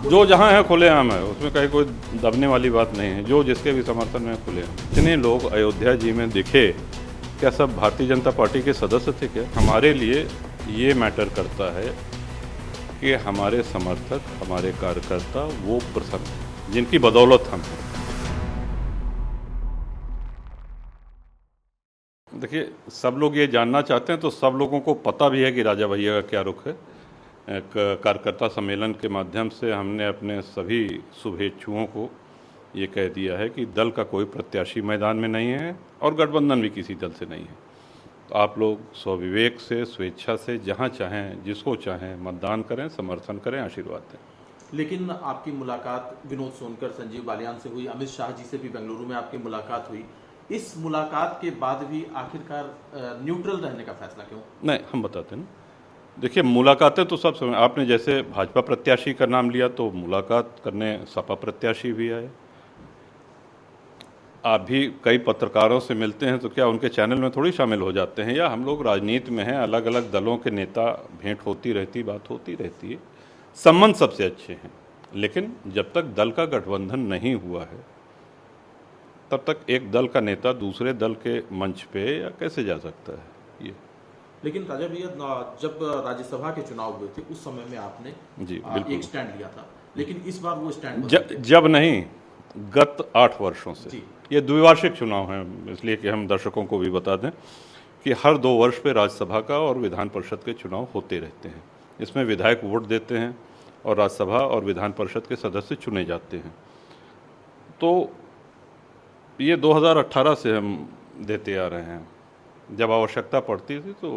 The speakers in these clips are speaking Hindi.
जो जहाँ है खुलेआम है, उसमें कहीं कोई दबने वाली बात नहीं है। जो जिसके भी समर्थन में खुलेआम। इतने लोग अयोध्या जी में दिखे, क्या सब भारतीय जनता पार्टी के सदस्य थे क्या? हमारे लिए ये मैटर करता है कि हमारे समर्थक, हमारे कार्यकर्ता वो प्रसन्न हैं जिनकी बदौलत हम हैं। देखिए, सब लोग ये जानना चाहते हैं तो सब लोगों को पता भी है कि राजा भैया का क्या रुख है। एक कार्यकर्ता सम्मेलन के माध्यम से हमने अपने सभी शुभेच्छुओं को ये कह दिया है कि दल का कोई प्रत्याशी मैदान में नहीं है और गठबंधन भी किसी दल से नहीं है। तो आप लोग स्वविवेक से, स्वेच्छा से, जहाँ चाहें, जिसको चाहें मतदान करें, समर्थन करें, आशीर्वाद दें। लेकिन आपकी मुलाकात विनोद सोनकर, संजीव बालियान से हुई, अमित शाह जी से भी बेंगलुरु में आपकी मुलाकात हुई। इस मुलाकात के बाद भी आखिरकार न्यूट्रल रहने का फैसला क्यों? नहीं, हम बताते हैं ना। देखिए, मुलाकातें तो सब समय, आपने जैसे भाजपा प्रत्याशी का नाम लिया तो मुलाकात करने सपा प्रत्याशी भी आए। आप भी कई पत्रकारों से मिलते हैं तो क्या उनके चैनल में थोड़ी शामिल हो जाते हैं? या हम लोग राजनीति में हैं, अलग अलग दलों के नेता, भेंट होती रहती, बात होती रहती है, संबंध सबसे अच्छे हैं। लेकिन जब तक दल का गठबंधन नहीं हुआ है तब तक एक दल का नेता दूसरे दल के मंच पे या कैसे जा सकता है? ये लेकिन राजा भैया, जब राज्यसभा के चुनाव हुए थे उस समय में आपने जी बिल्कुल एक स्टैंड लिया था, लेकिन इस बार वो स्टैंड जब नहीं, गत 8 वर्षों से। जी। ये द्विवार्षिक चुनाव हैं, इसलिए कि हम दर्शकों को भी बता दें कि हर 2 वर्ष पे राज्यसभा का और विधान परिषद के चुनाव होते रहते हैं। इसमें विधायक वोट देते हैं और राज्यसभा और विधान परिषद के सदस्य चुने जाते हैं। तो ये 2018 से हम देते आ रहे हैं। जब आवश्यकता पड़ती थी तो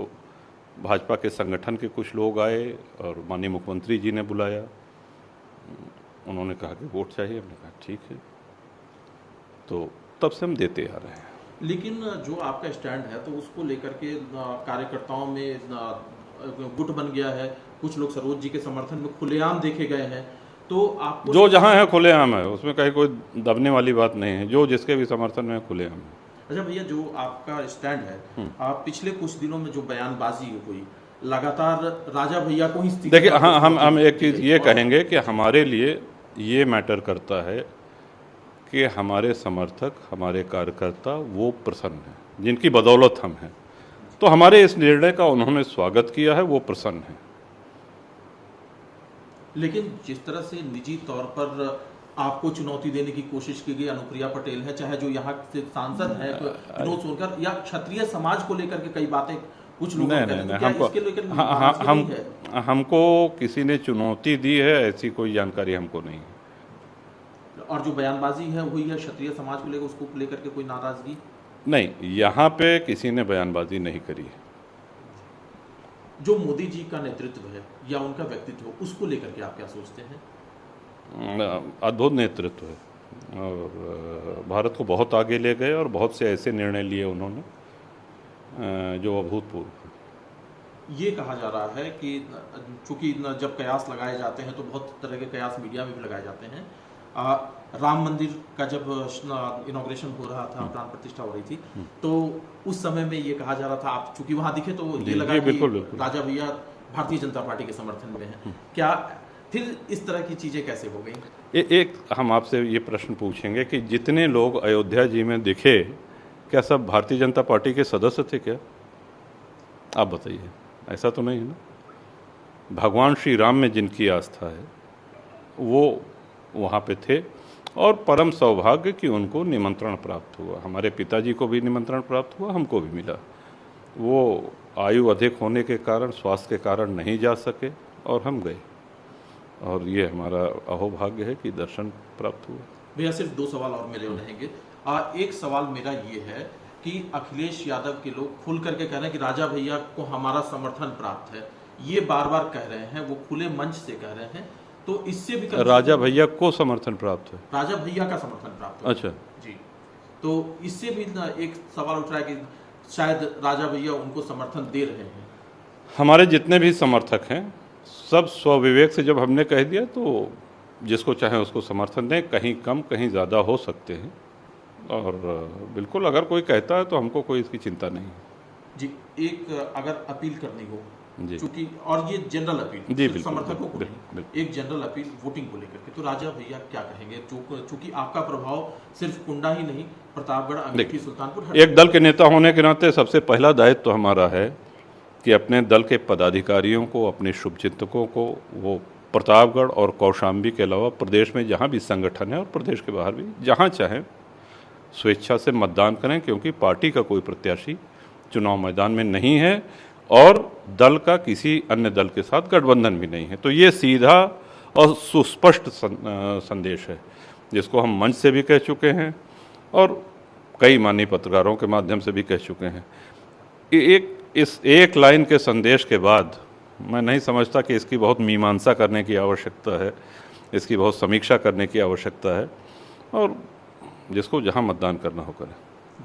भाजपा के संगठन के कुछ लोग आए और माननीय मुख्यमंत्री जी ने बुलाया। उन्होंने कहा कि वोट चाहिए, हमने कहा ठीक है, तो तब से हम देते आ रहे हैं। लेकिन जो आपका स्टैंड है तो उसको लेकर के कार्यकर्ताओं में गुट बन गया है। कुछ लोग सरोज जी के समर्थन में खुलेआम देखे गए हैं, तो आपको जो जहाँ है खुलेआम है, उसमें कहीं कोई दबने वाली बात नहीं है। जो जिसके भी समर्थन में खुलेआम है। अच्छा भैया, जो आपका स्टैंड है, आप पिछले कुछ दिनों में जो बयानबाजी हुई, लगातार राजा भैया को ही देखिए, हाँ, हम एक चीज़ ये कहेंगे कि हमारे लिए ये मैटर करता है कि हमारे समर्थक, हमारे कार्यकर्ता वो प्रसन्न हैं जिनकी बदौलत हम हैं। तो हमारे इस निर्णय का उन्होंने स्वागत किया है, वो प्रसन्न हैं। लेकिन जिस तरह से निजी तौर पर आपको चुनौती देने की कोशिश की गई, अनुप्रिया पटेल है, चाहे जो यहाँ से सांसद है विनोद सोनकर, या क्षत्रिय समाज को लेकर के कई बातें कुछ लोग हमको किसी ने चुनौती दी है ऐसी कोई जानकारी हमको नहीं है। और जो बयानबाजी है हुई है क्षत्रिय समाज को लेकर, उसको लेकर के कोई नाराजगी नहीं, यहाँ पे किसी ने बयानबाजी नहीं करी है। जो मोदी जी का नेतृत्व है या उनका व्यक्तित्व, उसको लेकर के आप क्या सोचते हैं? अद्भुत नेतृत्व है और भारत को बहुत आगे ले गए और बहुत से ऐसे निर्णय लिए उन्होंने जो अभूतपूर्व। ये कहा जा रहा है कि चूंकि जब कयास लगाए जाते हैं तो बहुत तरह के कयास मीडिया में भी लगाए जाते हैं। राम मंदिर का जब इनॉग्रेशन हो रहा था, प्राण प्रतिष्ठा हो रही थी, तो उस समय में ये कहा जा रहा था, आप चूंकि वहां दिखे तो ये लगा कि राजा भैया भारतीय जनता पार्टी के समर्थन में है। क्या फिर इस तरह की चीजें कैसे हो गई? एक हम आपसे ये प्रश्न पूछेंगे कि जितने लोग अयोध्या जी में दिखे, क्या सब भारतीय जनता पार्टी के सदस्य थे क्या? आप बताइए, ऐसा तो नहीं है ना। भगवान श्री राम में जिनकी आस्था है वो वहाँ पे थे और परम सौभाग्य कि उनको निमंत्रण प्राप्त हुआ। हमारे पिताजी को भी निमंत्रण प्राप्त हुआ, हमको भी मिला। वो आयु अधिक होने के कारण, स्वास्थ्य के कारण नहीं जा सके और हम गए, और ये हमारा अहोभाग्य है कि दर्शन प्राप्त हुआ। भैया, सिर्फ 2 सवाल और मेरे रहेंगे। एक सवाल मेरा ये है कि अखिलेश यादव के लोग खुल करके कह रहे हैं कि राजा भैया को हमारा समर्थन प्राप्त है, ये बार बार कह रहे हैं, वो खुले मंच से कह रहे हैं, तो इससे भी राजा भैया को समर्थन प्राप्त है? राजा भैया का समर्थन प्राप्त है। अच्छा जी, तो इससे भी एक सवाल उठ रहा है कि शायद राजा भैया उनको समर्थन दे रहे हैं। हमारे जितने भी समर्थक हैं सब स्वविवेक से, जब हमने कह दिया तो जिसको चाहे उसको समर्थन दें। कहीं कम कहीं ज़्यादा हो सकते हैं, और बिल्कुल अगर कोई कहता है तो हमको कोई इसकी चिंता नहीं है। जी, एक अगर अपील करनी हो जी। चूंकि और ये जनरल अपील जी, सिर्फ बिल्कुल, समर्थकों को बिल्कुल, नहीं, एक जनरल अपील वोटिंग को लेकर के। तो राजा भैया क्या कहेंगे, चूंकि आपका प्रभाव सिर्फ कुंडा ही नहीं, प्रतापगढ़, अमेठी, सुल्तानपुर हर एक दल के नेता होने के नाते सबसे पहला दायित्व तो हमारा है कि अपने दल के पदाधिकारियों को, अपने शुभचिंतकों को, वो प्रतापगढ़ और कौशाम्बी के अलावा प्रदेश में जहाँ भी संगठन है और प्रदेश के बाहर भी जहाँ चाहें स्वेच्छा से मतदान करें, क्योंकि पार्टी का कोई प्रत्याशी चुनाव मैदान में नहीं है और दल का किसी अन्य दल के साथ गठबंधन भी नहीं है। तो ये सीधा और सुस्पष्ट संदेश है, जिसको हम मंच से भी कह चुके हैं और कई माननीय पत्रकारों के माध्यम से भी कह चुके हैं। इस एक लाइन के संदेश के बाद मैं नहीं समझता कि इसकी बहुत मीमांसा करने की आवश्यकता है, इसकी बहुत समीक्षा करने की आवश्यकता है, और जिसको जहां मतदान करना हो करें।